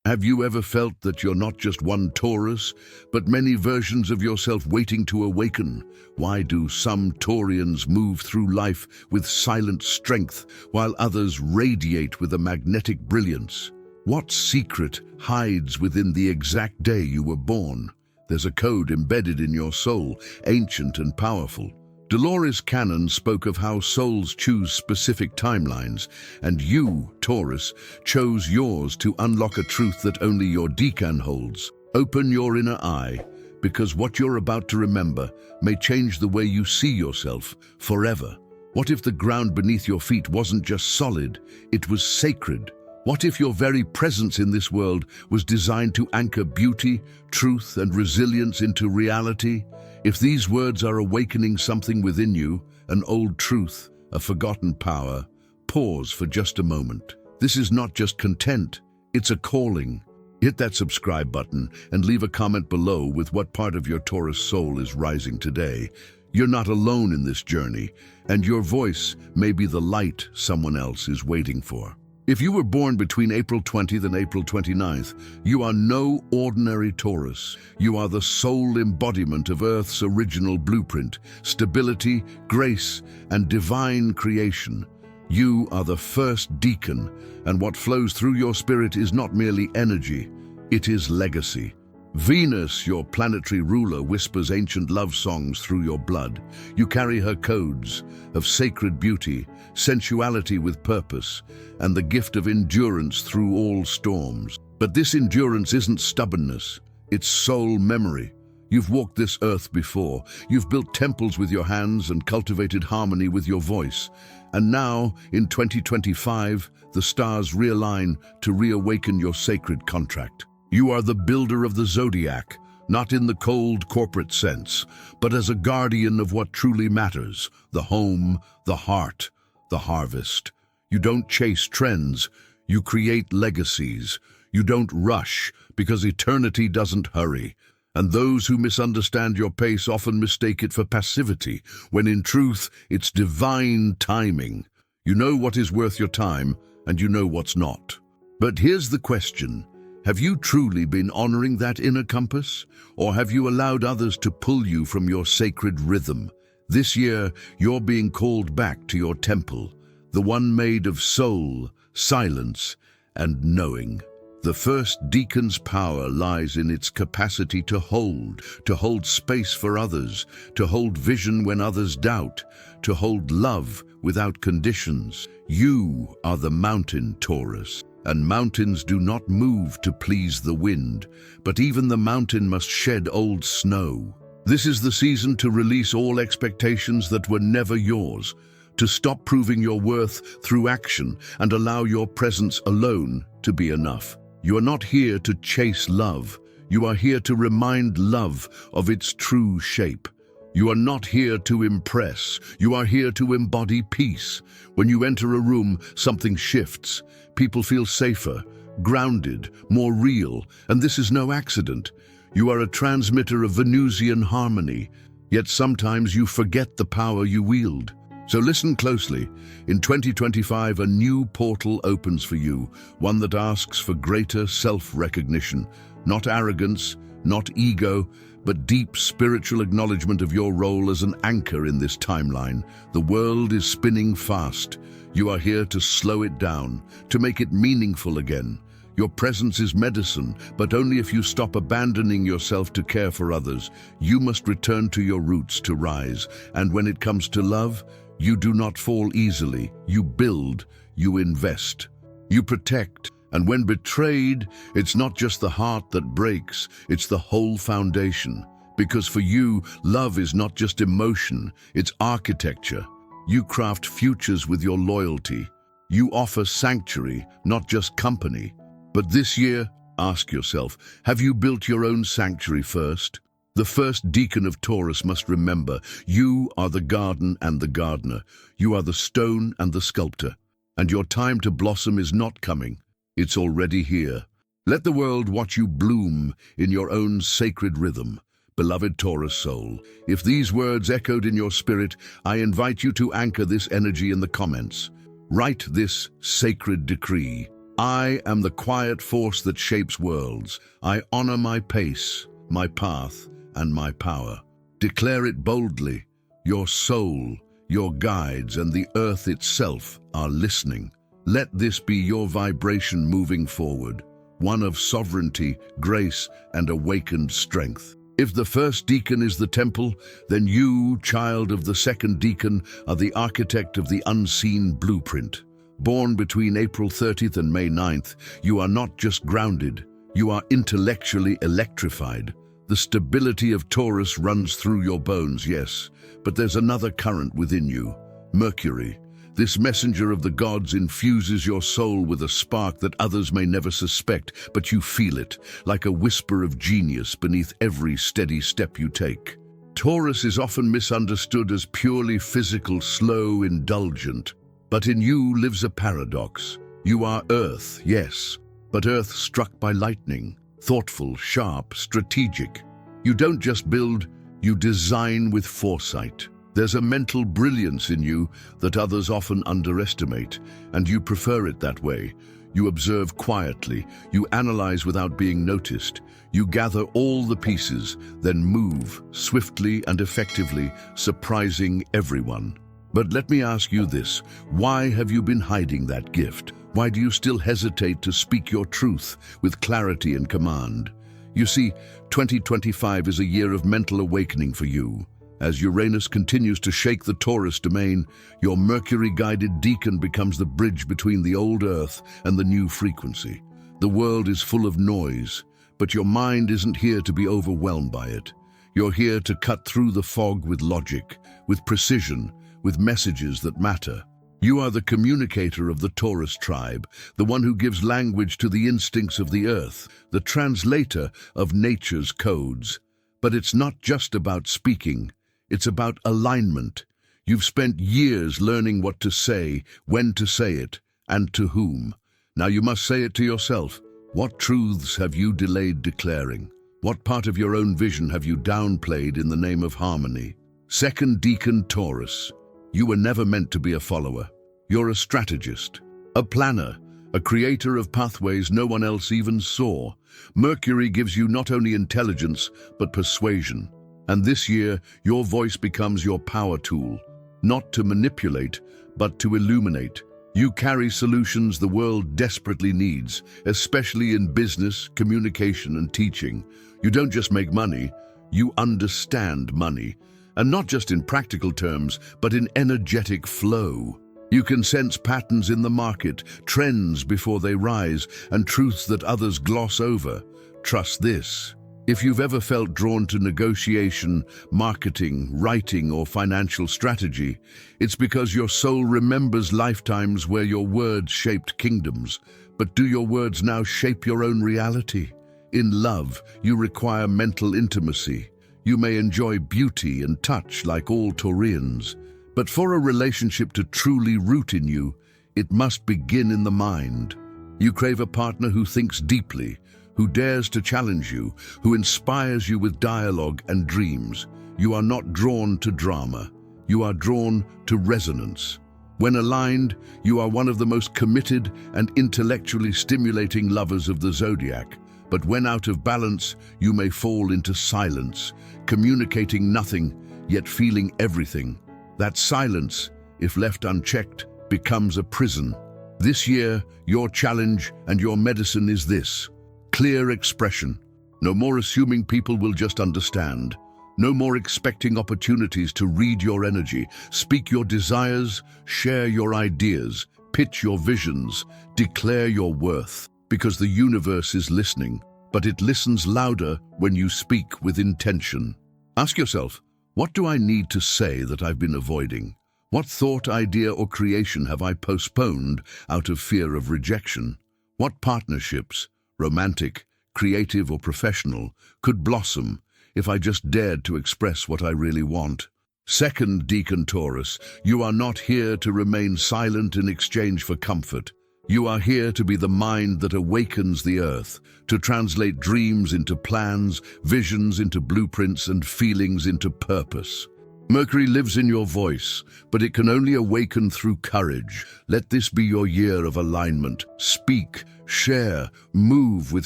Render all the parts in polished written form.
Have you ever felt that you're not just one Taurus, but many versions of yourself waiting to awaken? Why do some Taurians move through life with silent strength, while others radiate with a magnetic brilliance? What secret hides within the exact day you were born? There's a code embedded in your soul, ancient and powerful. Dolores Cannon spoke of how souls choose specific timelines, and you, Taurus, chose yours to unlock a truth that only your decan holds. Open your inner eye, because what you're about to remember may change the way you see yourself forever. What if the ground beneath your feet wasn't just solid, it was sacred? What if your very presence in this world was designed to anchor beauty, truth, and resilience into reality? If these words are awakening something within you, an old truth, a forgotten power, pause for just a moment. This is not just content, it's a calling. Hit that subscribe button and leave a comment below with what part of your Taurus soul is rising today. You're not alone in this journey, and your voice may be the light someone else is waiting for. If you were born between April 20th and April 29th, you are no ordinary Taurus. You are the sole embodiment of Earth's original blueprint, stability, grace, and divine creation. You are the first deacon, and what flows through your spirit is not merely energy, it is legacy. Venus, your planetary ruler, whispers ancient love songs through your blood. You carry her codes of sacred beauty, sensuality with purpose, and the gift of endurance through all storms. But this endurance isn't stubbornness, it's soul memory. You've walked this earth before. You've built temples with your hands and cultivated harmony with your voice. And now, in 2025, the stars realign to reawaken your sacred contract. You are the builder of the Zodiac, not in the cold corporate sense, but as a guardian of what truly matters: the home, the heart, the harvest. You don't chase trends, you create legacies. You don't rush, because eternity doesn't hurry. And those who misunderstand your pace often mistake it for passivity, when in truth it's divine timing. You know what is worth your time, and you know what's not. But here's the question. Have you truly been honoring that inner compass, or have you allowed others to pull you from your sacred rhythm? This year, you're being called back to your temple, the one made of soul, silence, and knowing. The first deacon's power lies in its capacity to hold space for others, to hold vision when others doubt, to hold love without conditions. You are the mountain, Taurus. And mountains do not move to please the wind, but even the mountain must shed old snow. This is the season to release all expectations that were never yours, to stop proving your worth through action and allow your presence alone to be enough. You are not here to chase love. You are here to remind love of its true shape. You are not here to impress. You are here to embody peace. When you enter a room, something shifts. People feel safer, grounded, more real, and this is no accident. You are a transmitter of Venusian harmony, yet sometimes you forget the power you wield. So listen closely. In 2025, a new portal opens for you, one that asks for greater self-recognition, not arrogance, not ego, but deep spiritual acknowledgement of your role as an anchor in this timeline. The world is spinning fast. You are here to slow it down, to make it meaningful again. Your presence is medicine, but only if you stop abandoning yourself to care for others. You must return to your roots to rise. And when it comes to love, you do not fall easily. You build, you invest, you protect. And when betrayed, it's not just the heart that breaks, it's the whole foundation. Because for you, love is not just emotion, it's architecture. You craft futures with your loyalty. You offer sanctuary, not just company. But this year, ask yourself, have you built your own sanctuary first? The first deacon of Taurus must remember, you are the garden and the gardener. You are the stone and the sculptor. And your time to blossom is not coming. It's already here. Let the world watch you bloom in your own sacred rhythm. Beloved Taurus soul, if these words echoed in your spirit, I invite you to anchor this energy in the comments. Write this sacred decree. I am the quiet force that shapes worlds. I honor my pace, my path, and my power. Declare it boldly. Your soul, your guides, and the earth itself are listening. Let this be your vibration moving forward, one of sovereignty, grace, and awakened strength. If the first decan is the temple, then you, child of the second decan, are the architect of the unseen blueprint. Born between April 30th and May 9th, you are not just grounded, you are intellectually electrified. The stability of Taurus runs through your bones, yes, but there's another current within you, Mercury. This messenger of the gods infuses your soul with a spark that others may never suspect, but you feel it, like a whisper of genius beneath every steady step you take. Taurus is often misunderstood as purely physical, slow, indulgent. But in you lives a paradox. You are Earth, yes, but Earth struck by lightning, thoughtful, sharp, strategic. You don't just build, you design with foresight. There's a mental brilliance in you that others often underestimate, and you prefer it that way. You observe quietly, you analyze without being noticed. You gather all the pieces, then move swiftly and effectively, surprising everyone. But let me ask you this, why have you been hiding that gift? Why do you still hesitate to speak your truth with clarity and command? You see, 2025 is a year of mental awakening for you. As Uranus continues to shake the Taurus domain, your Mercury-guided decan becomes the bridge between the old Earth and the new frequency. The world is full of noise, but your mind isn't here to be overwhelmed by it. You're here to cut through the fog with logic, with precision, with messages that matter. You are the communicator of the Taurus tribe, the one who gives language to the instincts of the Earth, the translator of nature's codes. But it's not just about speaking. It's about alignment. You've spent years learning what to say, when to say it, and to whom. Now you must say it to yourself. What truths have you delayed declaring? What part of your own vision have you downplayed in the name of harmony? Second decan Taurus, you were never meant to be a follower. You're a strategist, a planner, a creator of pathways no one else even saw. Mercury gives you not only intelligence, but persuasion. And this year, your voice becomes your power tool, not to manipulate, but to illuminate. You carry solutions the world desperately needs, especially in business, communication, and teaching. You don't just make money, you understand money. And not just in practical terms, but in energetic flow. You can sense patterns in the market, trends before they rise, and truths that others gloss over. Trust this. If you've ever felt drawn to negotiation, marketing, writing, or financial strategy, it's because your soul remembers lifetimes where your words shaped kingdoms. But do your words now shape your own reality? In love, you require mental intimacy. You may enjoy beauty and touch like all Taurians, but for a relationship to truly root in you, it must begin in the mind. You crave a partner who thinks deeply, who dares to challenge you, who inspires you with dialogue and dreams. You are not drawn to drama. You are drawn to resonance. When aligned, you are one of the most committed and intellectually stimulating lovers of the Zodiac. But when out of balance, you may fall into silence, communicating nothing, yet feeling everything. That silence, if left unchecked, becomes a prison. This year, your challenge and your medicine is this: clear expression. No more assuming people will just understand. No more expecting opportunities to read your energy. Speak your desires, share your ideas, pitch your visions, declare your worth. Because the universe is listening, but it listens louder when you speak with intention. Ask yourself, what do I need to say that I've been avoiding? What thought, idea, or creation have I postponed out of fear of rejection? What partnerships, romantic, creative, or professional, could blossom if I just dared to express what I really want? Second decan Taurus, you are not here to remain silent in exchange for comfort. You are here to be the mind that awakens the earth, to translate dreams into plans, visions into blueprints, and feelings into purpose. Mercury lives in your voice, but it can only awaken through courage. Let this be your year of alignment. Speak, share, move with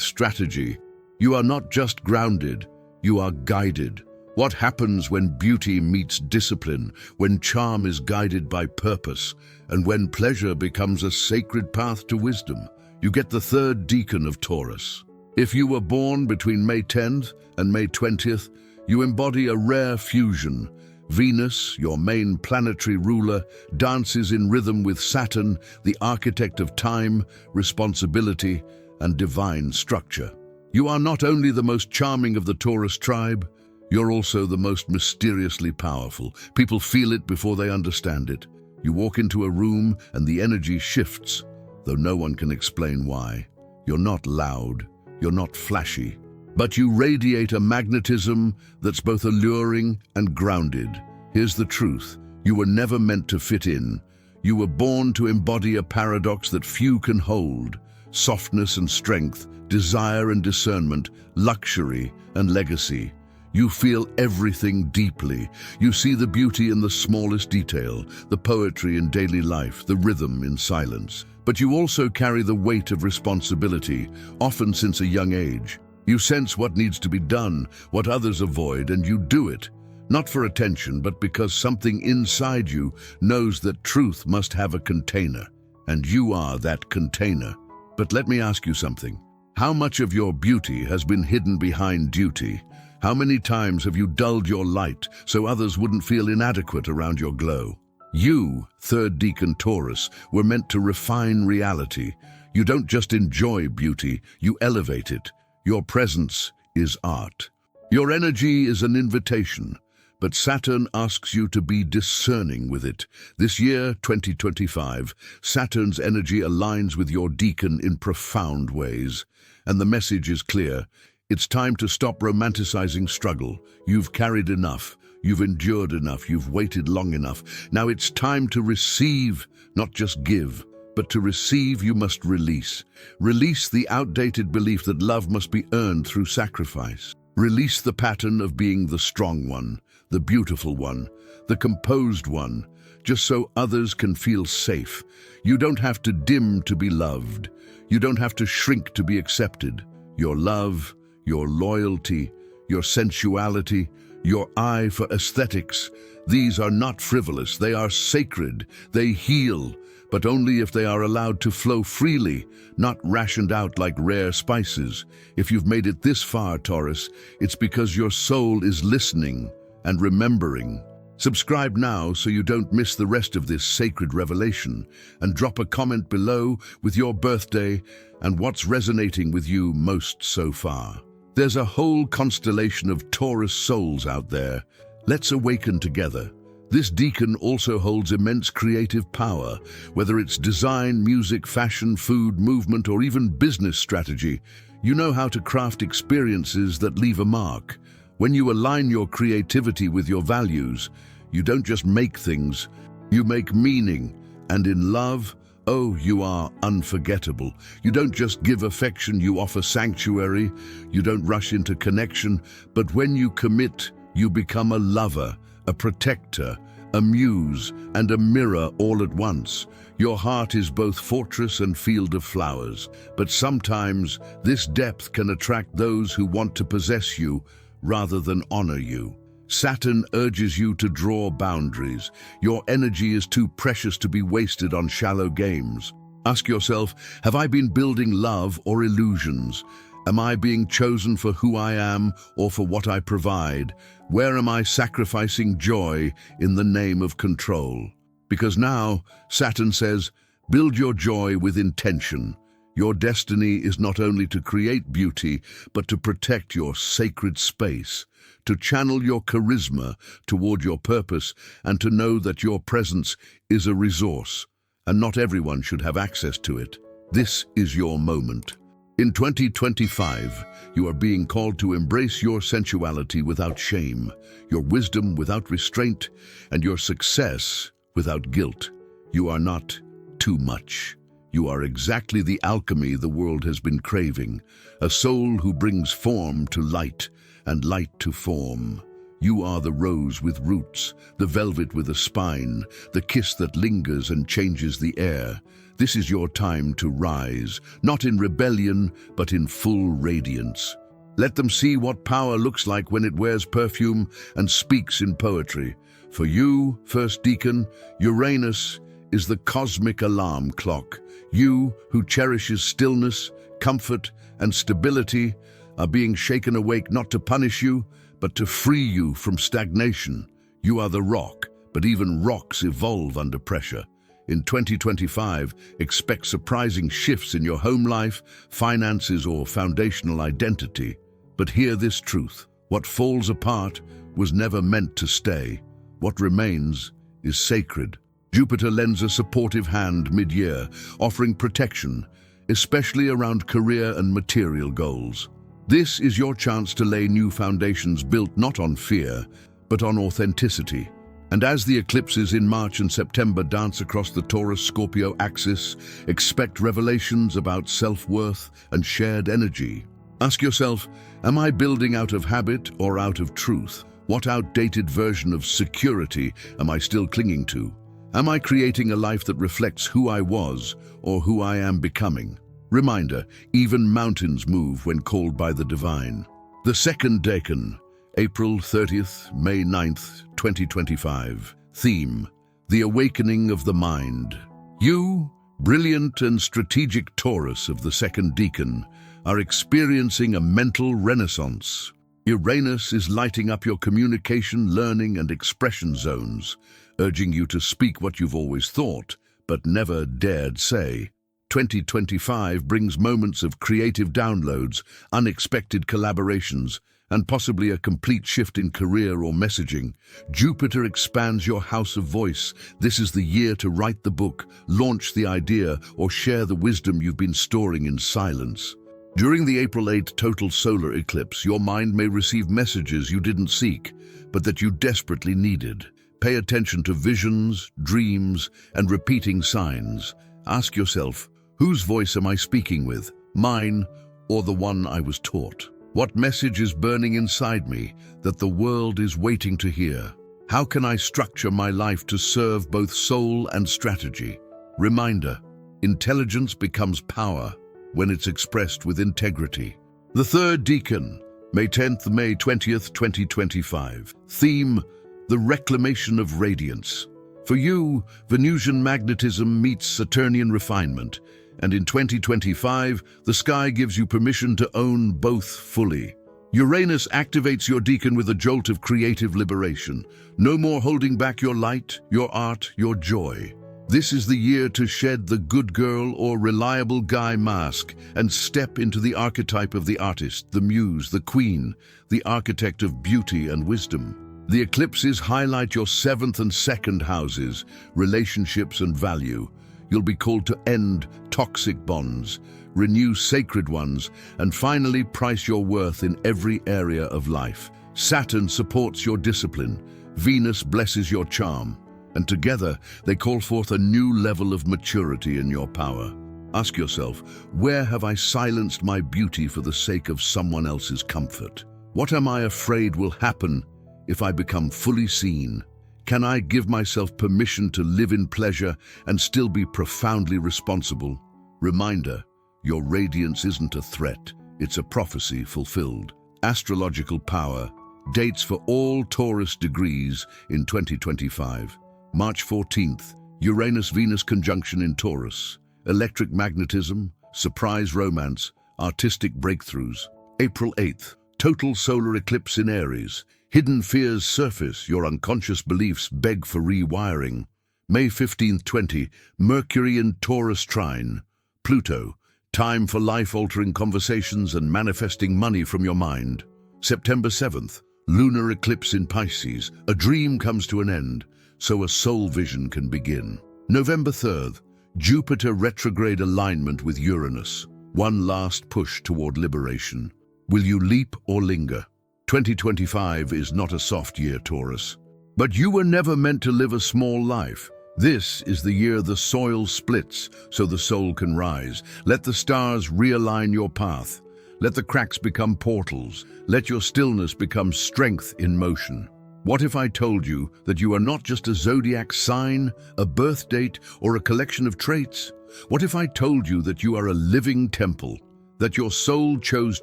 strategy. You are not just grounded, you are guided. What happens when beauty meets discipline, when charm is guided by purpose, and when pleasure becomes a sacred path to wisdom? You get the third decan of Taurus. If you were born between May 10th and May 20th, you embody a rare fusion. Venus, your main planetary ruler, dances in rhythm with Saturn, the architect of time, responsibility, and divine structure. You are not only the most charming of the Taurus tribe, you're also the most mysteriously powerful. People feel it before they understand it. You walk into a room and the energy shifts, though no one can explain why. You're not loud, you're not flashy, but you radiate a magnetism that's both alluring and grounded. Here's the truth. You were never meant to fit in. You were born to embody a paradox that few can hold. Softness and strength, desire and discernment, luxury and legacy. You feel everything deeply. You see the beauty in the smallest detail, the poetry in daily life, the rhythm in silence. But you also carry the weight of responsibility, often since a young age. You sense what needs to be done, what others avoid, and you do it. Not for attention, but because something inside you knows that truth must have a container, and you are that container. But let me ask you something. How much of your beauty has been hidden behind duty? How many times have you dulled your light so others wouldn't feel inadequate around your glow? You, third decan Taurus, were meant to refine reality. You don't just enjoy beauty, you elevate it. Your presence is art. Your energy is an invitation, but Saturn asks you to be discerning with it. This year, 2025, Saturn's energy aligns with your decan in profound ways. And the message is clear. It's time to stop romanticizing struggle. You've carried enough. You've endured enough. You've waited long enough. Now it's time to receive, not just give. But to receive, you must release. Release the outdated belief that love must be earned through sacrifice. Release the pattern of being the strong one, the beautiful one, the composed one, just so others can feel safe. You don't have to dim to be loved. You don't have to shrink to be accepted. Your love, your loyalty, your sensuality, your eye for aesthetics, these are not frivolous. They are sacred. They heal, but only if they are allowed to flow freely, not rationed out like rare spices. If you've made it this far, Taurus, it's because your soul is listening and remembering. Subscribe now so you don't miss the rest of this sacred revelation, and drop a comment below with your birthday and what's resonating with you most so far. There's a whole constellation of Taurus souls out there. Let's awaken together. This decan also holds immense creative power, whether it's design, music, fashion, food, movement, or even business strategy. You know how to craft experiences that leave a mark. When you align your creativity with your values, you don't just make things, you make meaning. And in love, oh, you are unforgettable. You don't just give affection, you offer sanctuary. You don't rush into connection, but when you commit, you become a lover, a protector, a muse, and a mirror all at once. Your heart is both fortress and field of flowers, but sometimes this depth can attract those who want to possess you rather than honor you. Saturn urges you to draw boundaries. Your energy is too precious to be wasted on shallow games. Ask yourself, have I been building love or illusions? Am I being chosen for who I am or for what I provide? Where am I sacrificing joy in the name of control? Because now, Saturn says, build your joy with intention. Your destiny is not only to create beauty, but to protect your sacred space, to channel your charisma toward your purpose, and to know that your presence is a resource, and not everyone should have access to it. This is your moment. In 2025, you are being called to embrace your sensuality without shame, your wisdom without restraint, and your success without guilt. You are not too much. You are exactly the alchemy the world has been craving, a soul who brings form to light and light to form. You are the rose with roots, the velvet with a spine, the kiss that lingers and changes the air. This is your time to rise, not in rebellion, but in full radiance. Let them see what power looks like when it wears perfume and speaks in poetry. For you, first deacon, Uranus is the cosmic alarm clock. You, who cherishes stillness, comfort, and stability, are being shaken awake not to punish you, but to free you from stagnation. You are the rock, but even rocks evolve under pressure. In 2025, expect surprising shifts in your home life, finances, or foundational identity. But hear this truth: what falls apart was never meant to stay. What remains is sacred. Jupiter lends a supportive hand mid-year, offering protection, especially around career and material goals. This is your chance to lay new foundations built not on fear, but on authenticity. And as the eclipses in March and September dance across the Taurus-Scorpio axis, expect revelations about self-worth and shared energy. Ask yourself, am I building out of habit or out of truth? What outdated version of security am I still clinging to? Am I creating a life that reflects who I was or who I am becoming? Reminder, even mountains move when called by the divine. The second decan, April 30th, May 9th, 2025. Theme: the awakening of the mind. You, brilliant and strategic Taurus of the second decan, are experiencing a mental renaissance. Uranus is lighting up your communication, learning, and expression zones, urging you to speak what you've always thought, but never dared say. 2025 brings moments of creative downloads, unexpected collaborations, and possibly a complete shift in career or messaging. Jupiter expands your house of voice. This is the year to write the book, launch the idea, or share the wisdom you've been storing in silence. During the April 8 total solar eclipse, your mind may receive messages you didn't seek, but that you desperately needed. Pay attention to visions, dreams, and repeating signs. Ask yourself, whose voice am I speaking with? Mine, or the one I was taught? What message is burning inside me that the world is waiting to hear? How can I structure my life to serve both soul and strategy? Reminder, intelligence becomes power when it's expressed with integrity. The third decan, May 10th, May 20th, 2025. Theme: the reclamation of radiance. For you, Venusian magnetism meets Saturnian refinement, and in 2025, the sky gives you permission to own both fully. Uranus activates your decan with a jolt of creative liberation. No more holding back your light, your art, your joy. This is the year to shed the good girl or reliable guy mask and step into the archetype of the artist, the muse, the queen, the architect of beauty and wisdom. The eclipses highlight your 7th and 2nd houses, relationships and value. You'll be called to end toxic bonds, renew sacred ones, and finally price your worth in every area of life. Saturn supports your discipline. Venus blesses your charm. And together, they call forth a new level of maturity in your power. Ask yourself, where have I silenced my beauty for the sake of someone else's comfort? What am I afraid will happen if I become fully seen? Can I give myself permission to live in pleasure and still be profoundly responsible? Reminder, your radiance isn't a threat, it's a prophecy fulfilled. Astrological power, dates for all Taurus degrees in 2025. March 14th, Uranus-Venus conjunction in Taurus. Electric magnetism, surprise romance, artistic breakthroughs. April 8th, total solar eclipse in Aries. Hidden fears surface, your unconscious beliefs beg for rewiring. May 15th, 20, Mercury in Taurus trine. Pluto, time for life-altering conversations and manifesting money from your mind. September 7th, lunar eclipse in Pisces. A dream comes to an end, so a soul vision can begin. November 3rd, Jupiter retrograde alignment with Uranus. One last push toward liberation. Will you leap or linger? 2025 is not a soft year, Taurus. But you were never meant to live a small life. This is the year the soil splits so the soul can rise. Let the stars realign your path. Let the cracks become portals. Let your stillness become strength in motion. What if I told you that you are not just a zodiac sign, a birth date, or a collection of traits? What if I told you that you are a living temple, that your soul chose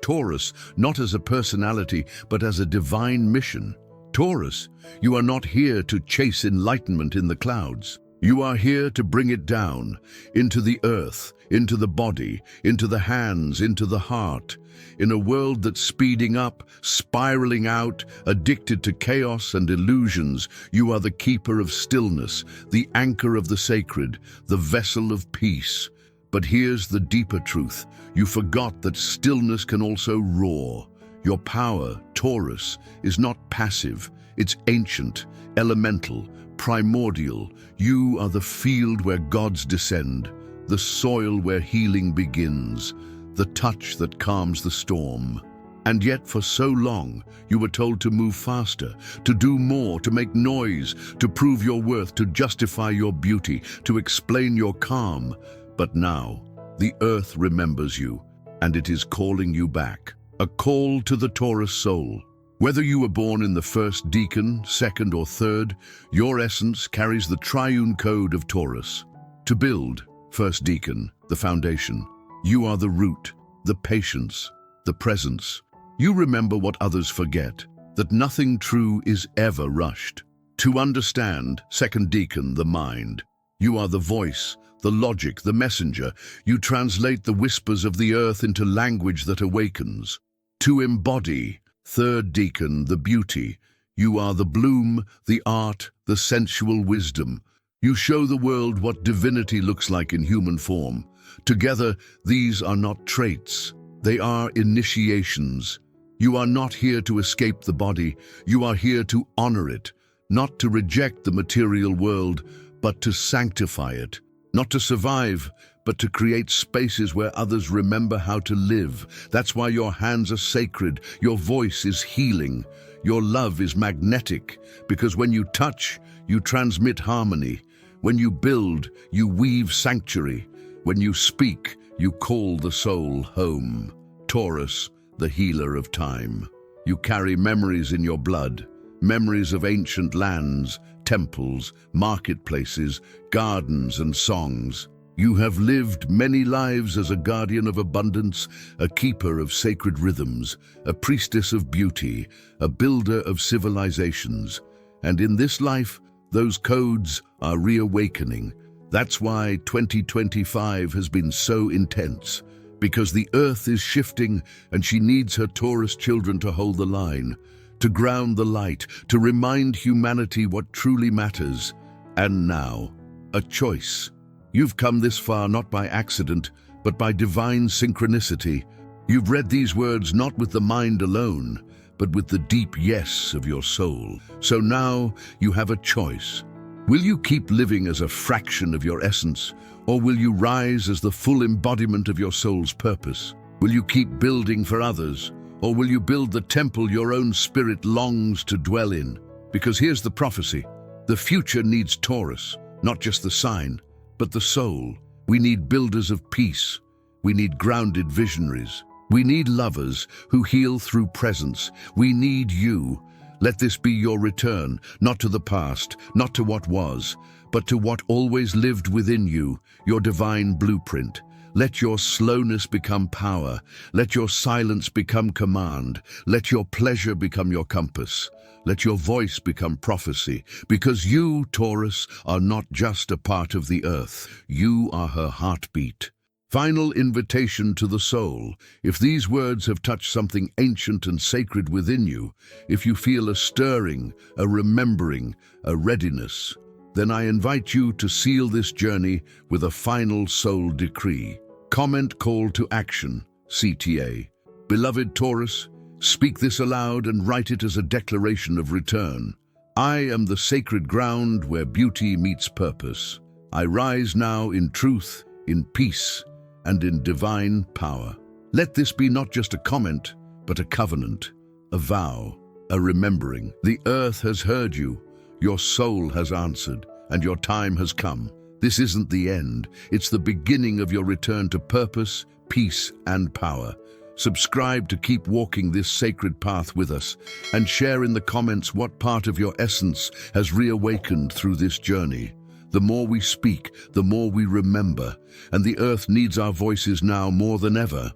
Taurus not as a personality, but as a divine mission? Taurus, you are not here to chase enlightenment in the clouds. You are here to bring it down, into the earth, into the body, into the hands, into the heart. In a world that's speeding up, spiraling out, addicted to chaos and illusions, you are the keeper of stillness, the anchor of the sacred, the vessel of peace. But here's the deeper truth. You forgot that stillness can also roar. Your power, Taurus, is not passive. It's ancient, elemental, primordial. You are the field where gods descend, the soil where healing begins, the touch that calms the storm. And yet for so long, you were told to move faster, to do more, to make noise, to prove your worth, to justify your beauty, to explain your calm. But now, the earth remembers you, and it is calling you back. A call to the Taurus soul. Whether you were born in the first decan, second or third, your essence carries the triune code of Taurus. To build, first decan, the foundation. You are the root, the patience, the presence. You remember what others forget, that nothing true is ever rushed. To understand, second decan, the mind. You are the voice, the logic, the messenger. You translate the whispers of the earth into language that awakens. To embody, third decan, the beauty. You are the bloom, the art, the sensual wisdom. You show the world what divinity looks like in human form. Together, these are not traits. They are initiations. You are not here to escape the body. You are here to honor it, not to reject the material world, but to sanctify it. Not to survive, but to create spaces where others remember how to live. That's why your hands are sacred, your voice is healing, your love is magnetic, because when you touch, you transmit harmony. When you build, you weave sanctuary. When you speak, you call the soul home. Taurus, the healer of time. You carry memories in your blood, memories of ancient lands, temples, marketplaces, gardens and songs. You have lived many lives as a guardian of abundance, a keeper of sacred rhythms, a priestess of beauty, a builder of civilizations. And in this life, those codes are reawakening. That's why 2025 has been so intense, because the earth is shifting and she needs her Taurus children to hold the line, to ground the light, to remind humanity what truly matters. And now, a choice. You've come this far not by accident, but by divine synchronicity. You've read these words not with the mind alone, but with the deep yes of your soul. So now you have a choice. Will you keep living as a fraction of your essence, or will you rise as the full embodiment of your soul's purpose? Will you keep building for others, or will you build the temple your own spirit longs to dwell in? Because here's the prophecy. The future needs Taurus, not just the sign, but the soul. We need builders of peace. We need grounded visionaries. We need lovers who heal through presence. We need you. Let this be your return, not to the past, not to what was, but to what always lived within you, your divine blueprint. Let your slowness become power. Let your silence become command. Let your pleasure become your compass. Let your voice become prophecy, because you, Taurus, are not just a part of the earth. You are her heartbeat. Final invitation to the soul. If these words have touched something ancient and sacred within you, if you feel a stirring, a remembering, a readiness, then I invite you to seal this journey with a final soul decree. Comment call to action, CTA. Beloved Taurus, speak this aloud and write it as a declaration of return. I am the sacred ground where beauty meets purpose. I rise now in truth, in peace, and in divine power. Let this be not just a comment, but a covenant, a vow, a remembering. The earth has heard you, your soul has answered, and your time has come. This isn't the end, it's the beginning of your return to purpose, peace, and power. Subscribe to keep walking this sacred path with us, and share in the comments what part of your essence has reawakened through this journey. The more we speak, the more we remember, and the earth needs our voices now more than ever.